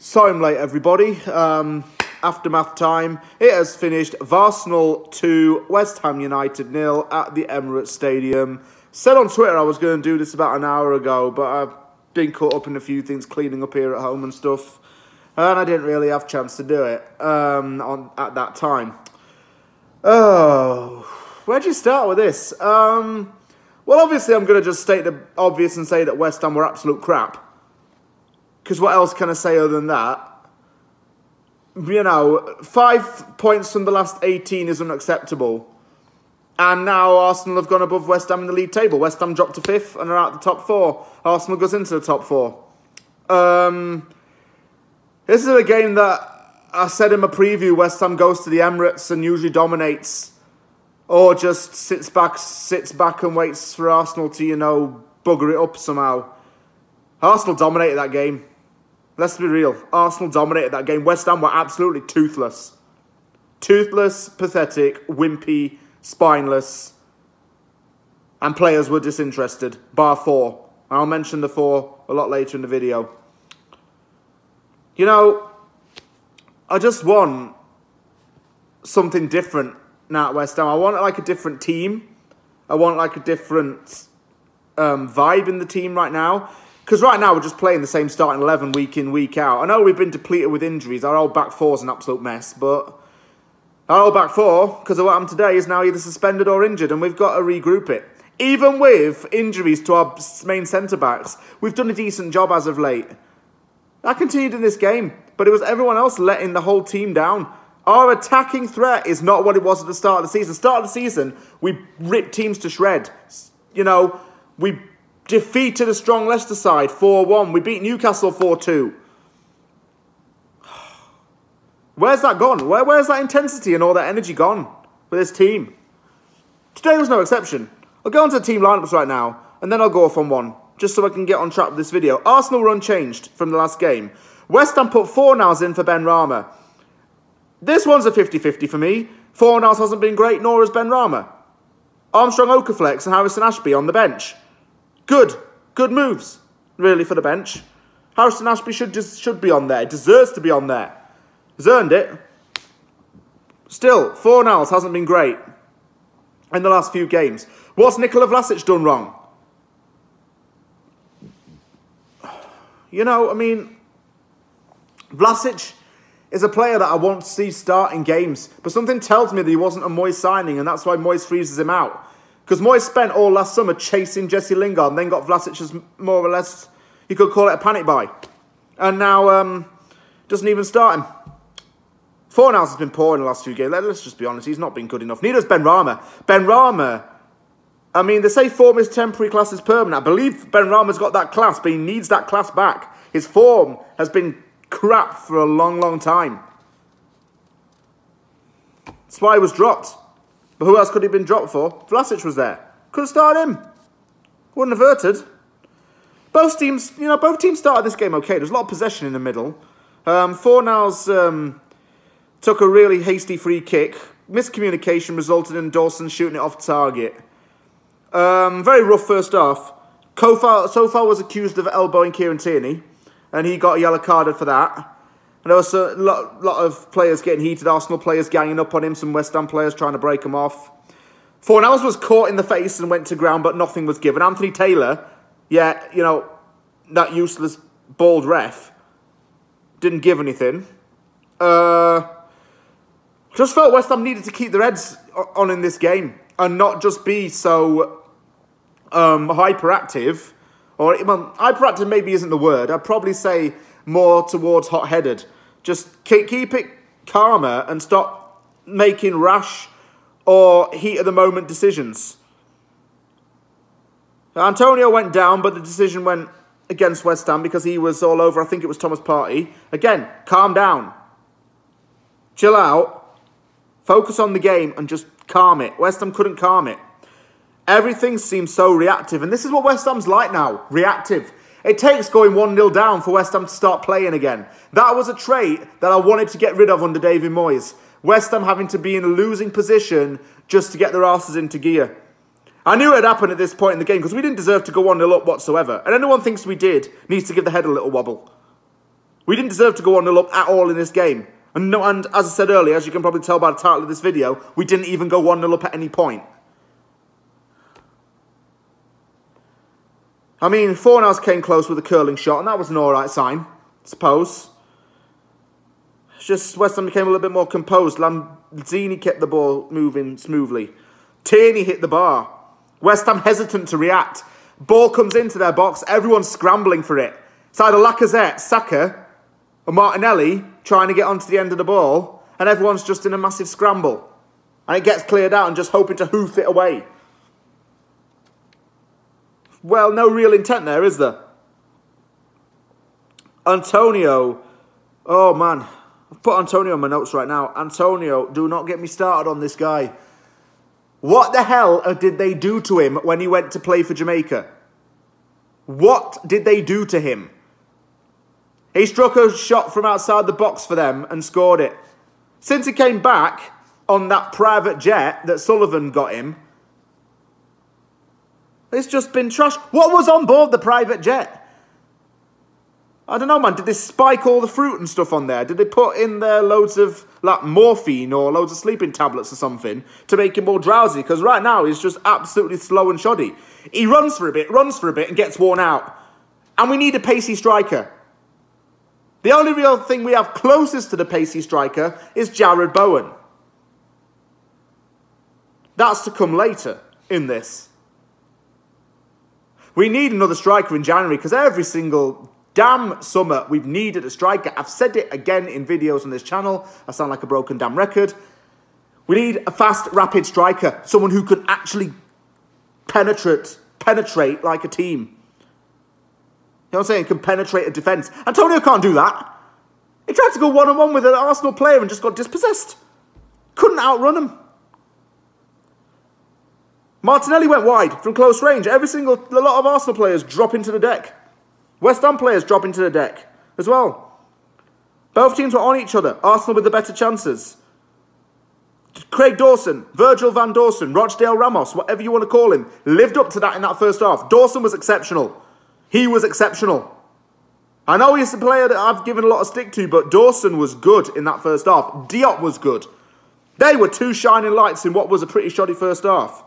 Sorry I'm late, everybody. Aftermath time. It has finished Arsenal 2, West Ham United 0 at the Emirates Stadium. Said on Twitter I was going to do this about an hour ago, but I've been caught up in a few things, cleaning up here at home and stuff. And I didn't really have a chance to do it at that time. Oh, where'd you start with this? Well, obviously I'm going to just state the obvious and say that West Ham were absolute crap. Because what else can I say other than that? You know, 5 points from the last 18 is unacceptable. And now Arsenal have gone above West Ham in the league table. West Ham dropped to 5th and are out the top 4. Arsenal goes into the top 4. This is a game that I said in my preview, West Ham goes to the Emirates and usually dominates. Or just sits back and waits for Arsenal to, you know, bugger it up somehow. Arsenal dominated that game. Let's be real. Arsenal dominated that game. West Ham were absolutely toothless. Toothless, pathetic, wimpy, spineless. And players were disinterested. Bar 4. I'll mention the 4 a lot later in the video. You know, I just want something different now at West Ham. I want like a different team. I want like a different vibe in the team right now. Because right now we're just playing the same starting 11 week in, week out. I know we've been depleted with injuries. Our old back 4 is an absolute mess. But our old back 4, because of what happened today, is now either suspended or injured. And we've got to regroup it. Even with injuries to our main centre-backs, we've done a decent job as of late. That continued in this game. But it was everyone else letting the whole team down. Our attacking threat is not what it was at the start of the season. Start of the season, we ripped teams to shred. You know, we defeated a strong Leicester side 4-1. We beat Newcastle 4-2. Where's that gone? Where's that intensity and all that energy gone with this team? Today was no exception. I'll go on to the team lineups right now, and then I'll go off on one, just so I can get on track with this video. Arsenal were unchanged from the last game. West Ham put Fornals in for Benrahma. This one's a 50-50 for me. Fornals hasn't been great, nor has Benrahma. Armstrong Okaflex and Harrison Ashby on the bench. Good moves, really, for the bench. Harrison Ashby should be on there. Deserves to be on there. He's earned it. Still, Fornals hasn't been great in the last few games. What's Nikola Vlasic done wrong? You know, I mean, Vlasic is a player that I want to see start in games. But something tells me that he wasn't a Moyes signing, and that's why Moyes freezes him out. Because Moyes spent all last summer chasing Jesse Lingard and then got Vlasic as more or less, you could call it a panic buy. And now, doesn't even start him. Fornals has been poor in the last few games. Let's just be honest, he's not been good enough. Neither has Benrahma. Benrahma, I mean, they say form is temporary, class is permanent. I believe Benrahma's got that class, but he needs that class back. His form has been crap for a long, long time. That's why he was dropped. But who else could he have been dropped for? Vlasic was there. Could have started him. Wouldn't have hurted. Both teams, you know, both teams started this game okay. There's a lot of possession in the middle. Fornals took a really hasty free kick. Miscommunication resulted in Dawson shooting it off target. Very rough first half. Coufal was accused of elbowing Kieran Tierney, and he got a yellow carded for that. And there was a lot of players getting heated, Arsenal players ganging up on him, some West Ham players trying to break him off. Fornals was caught in the face and went to ground, but nothing was given. Anthony Taylor, yeah, you know, that useless bald ref, didn't give anything. Just felt West Ham needed to keep their heads on in this game and not just be so hyperactive. Or, well, hyperactive maybe isn't the word. I'd probably say more towards hot-headed. Just keep it calmer and stop making rash or heat-of-the-moment decisions. Antonio went down, but the decision went against West Ham because he was all over. I think it was Thomas Partey. Again, calm down. Chill out. Focus on the game and just calm it. West Ham couldn't calm it. Everything seems so reactive. And this is what West Ham's like now. Reactive. It takes going 1-0 down for West Ham to start playing again. That was a trait that I wanted to get rid of under David Moyes. West Ham having to be in a losing position just to get their asses into gear. I knew it had happened at this point in the game because we didn't deserve to go 1-0 up whatsoever. And anyone thinks we did needs to give the head a little wobble. We didn't deserve to go 1-0 up at all in this game. And, no, and as I said earlier, as you can probably tell by the title of this video, we didn't even go 1-0 up at any point. I mean, Fornals came close with a curling shot, and that was an alright sign, I suppose. It's just West Ham became a little bit more composed. Lanzini kept the ball moving smoothly. Tierney hit the bar. West Ham hesitant to react. Ball comes into their box, everyone's scrambling for it. It's either Lacazette, Saka, or Martinelli trying to get onto the end of the ball, and everyone's just in a massive scramble. And it gets cleared out and just hoping to hoof it away. Well, no real intent there, is there? Antonio. Oh, man. I've put Antonio on my notes right now. Antonio, do not get me started on this guy. What the hell did they do to him when he went to play for Jamaica? What did they do to him? He struck a shot from outside the box for them and scored it. Since he came back on that private jet that Sullivan got him, it's just been trash. What was on board the private jet? I don't know, man. Did they spike all the fruit and stuff on there? Did they put in there loads of like morphine or loads of sleeping tablets or something to make him more drowsy? Because right now he's just absolutely slow and shoddy. He runs for a bit, and gets worn out. And we need a pacey striker. The only real thing we have closest to the pacey striker is Jared Bowen. That's to come later in this. We need another striker in January because every single damn summer we've needed a striker. I've said it again in videos on this channel. I sound like a broken damn record. We need a fast, rapid striker. Someone who can actually penetrate like a team. You know what I'm saying? Can penetrate a defence. Antonio can't do that. He tried to go one-on-one with an Arsenal player and just got dispossessed. Couldn't outrun him. Martinelli went wide from close range. A lot of Arsenal players drop into the deck. West Ham players drop into the deck as well. Both teams were on each other. Arsenal with the better chances. Craig Dawson, Virgil van Dawson, Rochdale Ramos, whatever you want to call him, lived up to that in that first half. Dawson was exceptional. He was exceptional. I know he's a player that I've given a lot of stick to, but Dawson was good in that first half. Diop was good. They were two shining lights in what was a pretty shoddy first half.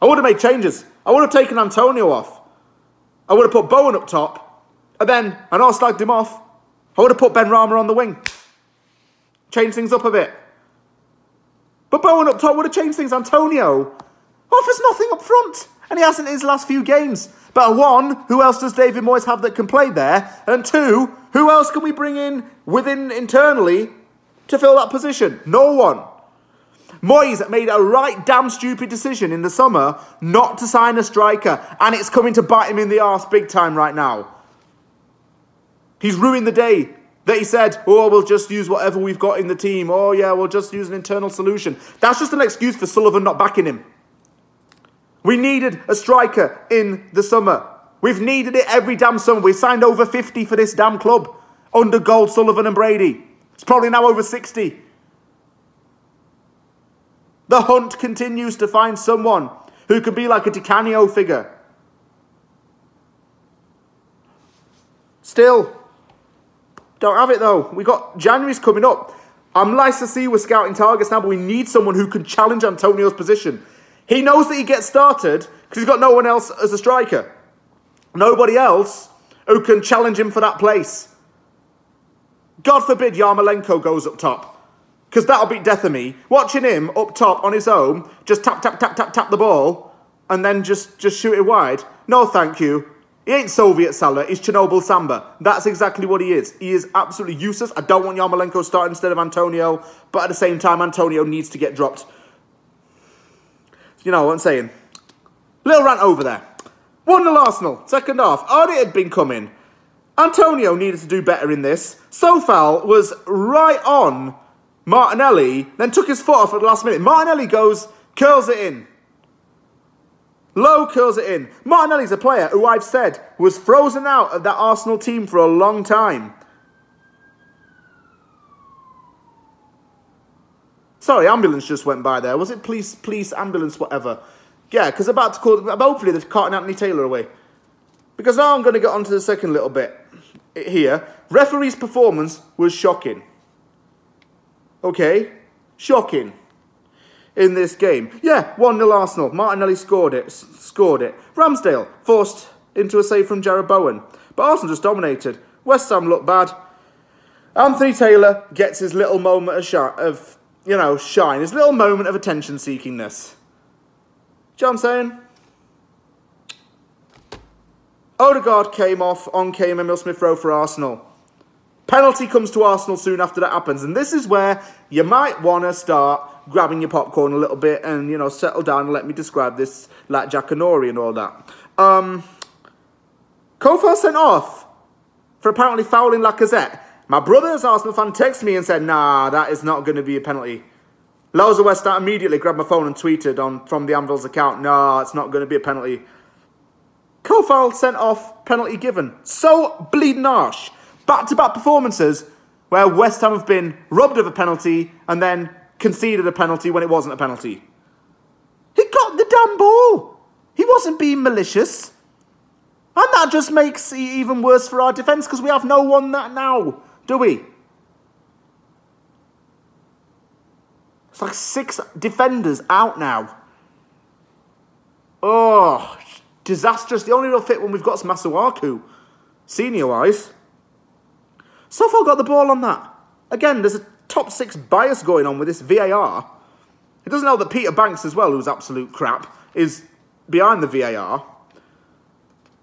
I would have made changes. I would have taken Antonio off. I would have put Bowen up top. And then, I know I slagged him off. I would have put Benrahma on the wing. Change things up a bit. But Bowen up top would have changed things. Antonio offers nothing up front. And he hasn't in his last few games. But one, who else does David Moyes have that can play there? And two, who else can we bring in internally to fill that position? No one. Moyes made a right damn stupid decision in the summer not to sign a striker. And it's coming to bite him in the arse big time right now. He's ruined the day that he said, oh, we'll just use whatever we've got in the team. Oh, yeah, we'll just use an internal solution. That's just an excuse for Sullivan not backing him. We needed a striker in the summer. We've needed it every damn summer. We've signed over 50 for this damn club under Gold, Sullivan and Brady. It's probably now over 60. The hunt continues to find someone who could be like a Di Canio figure. Still, don't have it though. January's coming up. I'm nice to see we're scouting targets now, but we need someone who can challenge Antonio's position. He knows that he gets started because he's got no one else as a striker. Nobody else who can challenge him for that place. God forbid Yarmolenko goes up top. Because that'll beat death of me. Watching him up top on his own, just tap, tap, tap, tap, tap the ball, and then just shoot it wide. No, thank you. He ain't Soviet Salah, he's Chernobyl Samba. That's exactly what he is. He is absolutely useless. I don't want Yarmolenko starting instead of Antonio, but at the same time, Antonio needs to get dropped. You know what I'm saying? Little rant over there. 1-0 Arsenal, second half. Hard it had been coming. Antonio needed to do better in this. Coufal was right on Martinelli, then took his foot off at the last minute. Martinelli goes, curls it in. Low curls it in. Martinelli's a player who I've said was frozen out of that Arsenal team for a long time. Sorry, ambulance just went by there. Was it police, ambulance, whatever? Yeah, because I'm about to call... Hopefully they're carting Anthony Taylor away. Because now I'm going to get on to the second little bit. here. Referee's performance was shocking. Okay? Shocking. In this game. Yeah, 1-0 Arsenal. Martinelli scored it. Ramsdale forced into a save from Jarrod Bowen. But Arsenal just dominated. West Ham looked bad. Anthony Taylor gets his little moment of shine. His little moment of attention-seekingness. Do you know what I'm saying? Odegaard came off. On came Emile Smith-Rowe for Arsenal. Penalty comes to Arsenal soon after that happens. And this is where you might want to start grabbing your popcorn a little bit and, settle down and let me describe this like Jackanory and all that. Coufal sent off for apparently fouling Lacazette. My brother's Arsenal fan texted me and said, nah, that is not going to be a penalty. Loads of West Ham immediately grabbed my phone and tweeted from the Anvil's account, nah, it's not going to be a penalty. Coufal sent off, penalty given. So bleeding harsh. Back-to-back performances where West Ham have been robbed of a penalty and then conceded a penalty when it wasn't a penalty. He got the damn ball. He wasn't being malicious. And that just makes it even worse for our defence because we have no one that now, do we? It's like 6 defenders out now. Oh, disastrous. The only real fit one we've got is Masuaku, senior-wise. So far got the ball on that. Again, there's a top 6 bias going on with this VAR. It doesn't help that Peter Banks as well, who's absolute crap, is behind the VAR.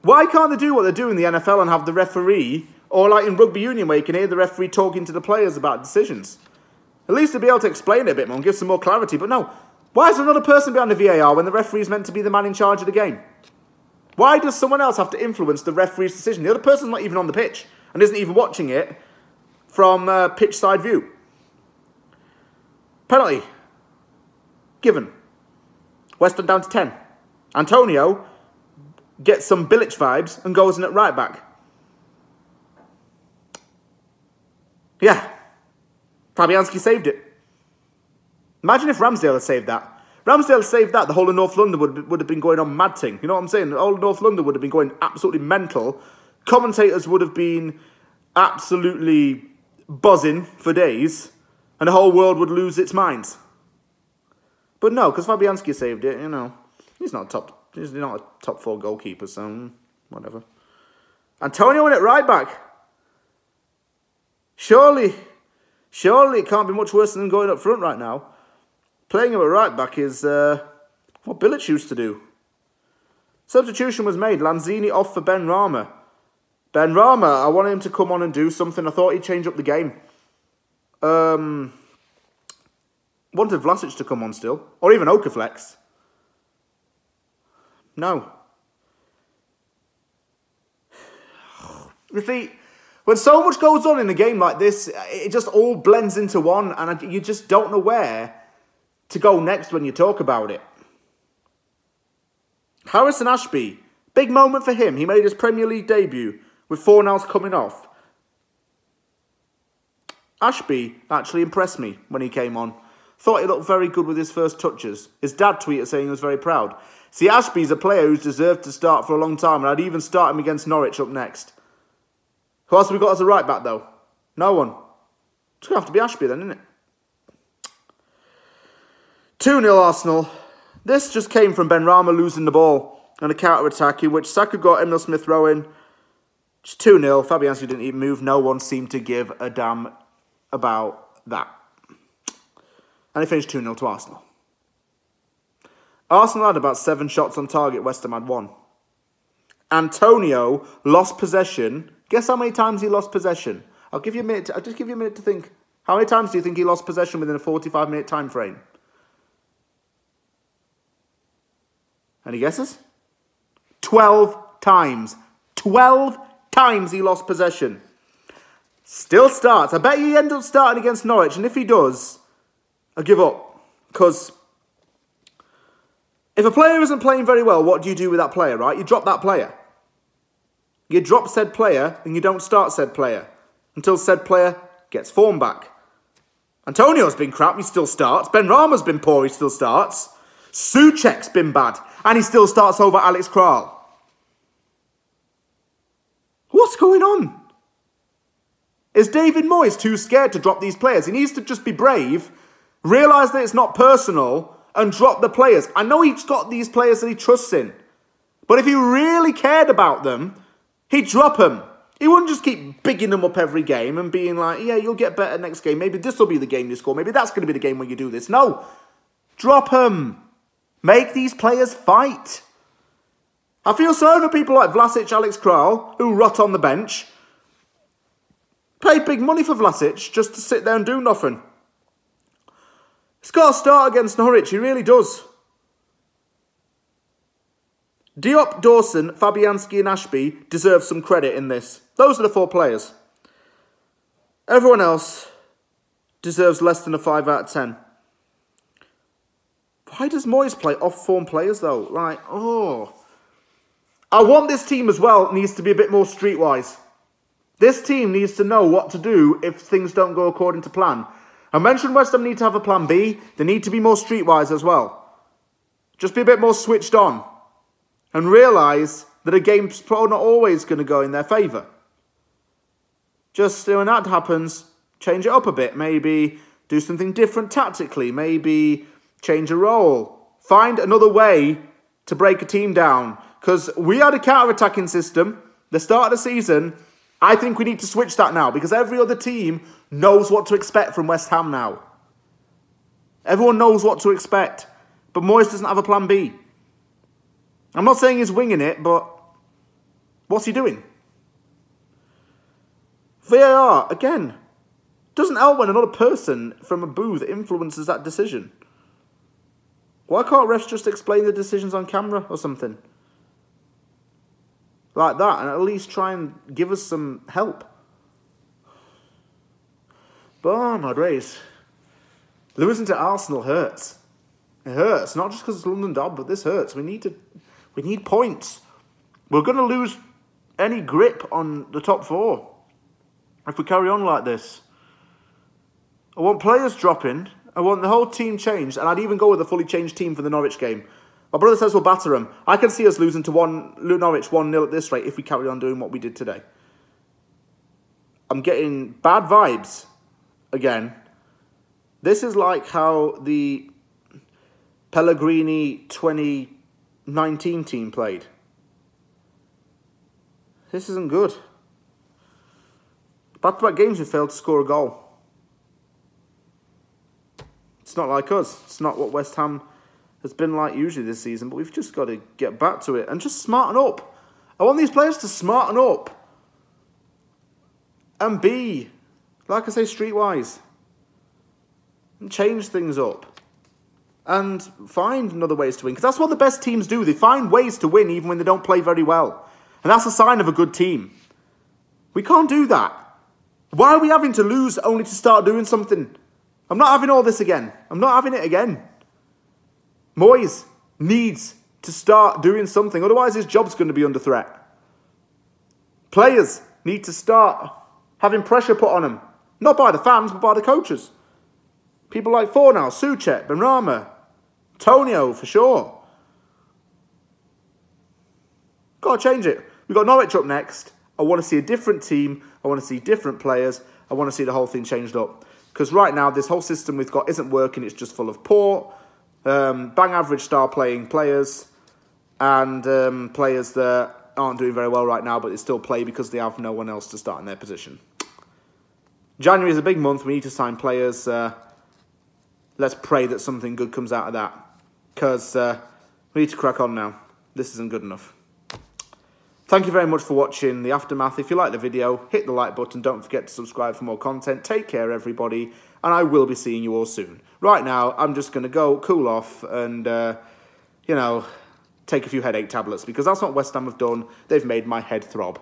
Why can't they do what they do in the NFL and have the referee, or like in rugby union where you can hear the referee talking to the players about decisions? At least they'll be able to explain it a bit more and give some more clarity. But no, why is there another person behind the VAR when the referee is meant to be the man in charge of the game? Why does someone else have to influence the referee's decision? The other person's not even on the pitch and isn't even watching it from pitch side view. Penalty. Given. West Ham down to 10. Antonio gets some Bilic vibes and goes in at right back. Yeah. Fabianski saved it. Imagine if Ramsdale had saved that. Ramsdale saved that, the whole of North London would have been going on mad thing. You know what I'm saying? The whole of North London would have been going absolutely mental. Commentators would have been absolutely buzzing for days. And the whole world would lose its minds. But no, because Fabianski saved it, he's not a top 4 goalkeeper, so whatever. Antonio in at right back. Surely it can't be much worse than going up front right now. Playing him at right back is what Bilic used to do. Substitution was made. Lanzini off for Benrahma. Benrahma, I wanted him to come on and do something. I thought he'd change up the game. Wanted Vlasic to come on still. Or even Okaflex. No. You see, when so much goes on in a game like this, it just all blends into one, and you just don't know where to go next when you talk about it. Harrison Ashby, big moment for him. He made his Premier League debut with Fornals coming off. Ashby actually impressed me when he came on. Thought he looked very good with his first touches. His dad tweeted saying he was very proud. See, Ashby's a player who's deserved to start for a long time, and I'd even start him against Norwich up next. Who else have we got as a right back, though? No one. It's going to have to be Ashby then, isn't it? 2-0 Arsenal. This just came from Benrahma losing the ball and a counter-attack in which Saka got Emile Smith-Rowe in. Just 2-0. Fabianski didn't even move. No one seemed to give a damn about that. And it finished 2-0 to Arsenal. Arsenal had about 7 shots on target. West Ham had 1. Antonio lost possession. Guess how many times he lost possession? I'll give you a minute. I'll just give you a minute to think. How many times do you think he lost possession within a 45-minute time frame? Any guesses? 12 times. 12 times he lost possession. Still starts. I bet he ends up starting against Norwich. And if he does, I give up. Because if a player isn't playing very well, what do you do with that player, right? You drop that player. You drop said player and you don't start said player until said player gets form back. Antonio's been crap, he still starts. Benrahma's been poor, he still starts. Souček's been bad, and he still starts over Alex Kral. What's going on? Is David Moyes too scared to drop these players? He needs to just be brave, realise that it's not personal, and drop the players. I know he's got these players that he trusts in, but if he really cared about them, he'd drop them. He wouldn't just keep bigging them up every game and being like, yeah, you'll get better next game. Maybe this will be the game you score. Maybe that's going to be the game when you do this. No. Drop them. Make these players fight. I feel sorry for people like Vlasic, Alex Kral, who rot on the bench. Paid big money for Vlasic just to sit there and do nothing. He's got to start against Norwich. He really does. Diop, Dawson, Fabianski and Ashby deserve some credit in this. Those are the 4 players. Everyone else deserves less than a 5 out of 10. Why does Moyes play off-form players, though? Like, oh. I want this team as well needs to be a bit more streetwise. This team needs to know what to do if things don't go according to plan. I mentioned West Ham need to have a plan B. They need to be more streetwise as well. Just be a bit more switched on. And realise that a game's probably not always going to go in their favour. Just when that happens, change it up a bit. Maybe do something different tactically. Maybe change a role. Find another way to break a team down. Because we had a counter-attacking system the start of the season. I think we need to switch that now. Because every other team knows what to expect from West Ham now. Everyone knows what to expect. But Moyes doesn't have a plan B. I'm not saying he's winging it, but what's he doing? VAR, again, doesn't help when another person from a booth influences that decision. Why can't refs just explain the decisions on camera or something? Like that, and at least try and give us some help. But, oh my days. Losing to Arsenal hurts. It hurts, not just because it's London Derby, but this hurts. We need points. We're going to lose any grip on the top 4 if we carry on like this. I want players dropping. I want the whole team changed. And I'd even go with a fully changed team for the Norwich game. My brother says we'll batter them. I can see us losing to Norwich 1-0 at this rate if we carry on doing what we did today. I'm getting bad vibes again. This is like how the Pellegrini 2019 team played. This isn't good. Back-to-back games we failed to score a goal. It's not like us. It's not what West Ham has been like usually this season, but we've just got to get back to it and just smarten up. I want these players to smarten up and be, like I say, streetwise and change things up and find another ways to win, because that's what the best teams do. They find ways to win even when they don't play very well, and that's a sign of a good team. We can't do that. Why are we having to lose only to start doing something? I'm not having all this again. I'm not having it again. Moyes needs to start doing something. Otherwise, his job's going to be under threat. Players need to start having pressure put on them. Not by the fans, but by the coaches. People like Fornal, Souček, Benrahma, Tonio, for sure. Got to change it. We've got Norwich up next. I want to see a different team. I want to see different players. I want to see the whole thing changed up. Because right now, this whole system we've got isn't working. It's just full of poor, bang average star playing players and players that aren't doing very well right now, but they still play because they have no one else to start in their position. January is a big month. We need to sign players. Let's pray that something good comes out of that, because we need to crack on now. This isn't good enough. Thank you very much for watching the Aftermath. If you like the video, hit the like button. Don't forget to subscribe for more content. Take care, everybody, and I will be seeing you all soon. Right now, I'm just going to go cool off and, you know, take a few headache tablets, because that's what West Ham have done. They've made my head throb.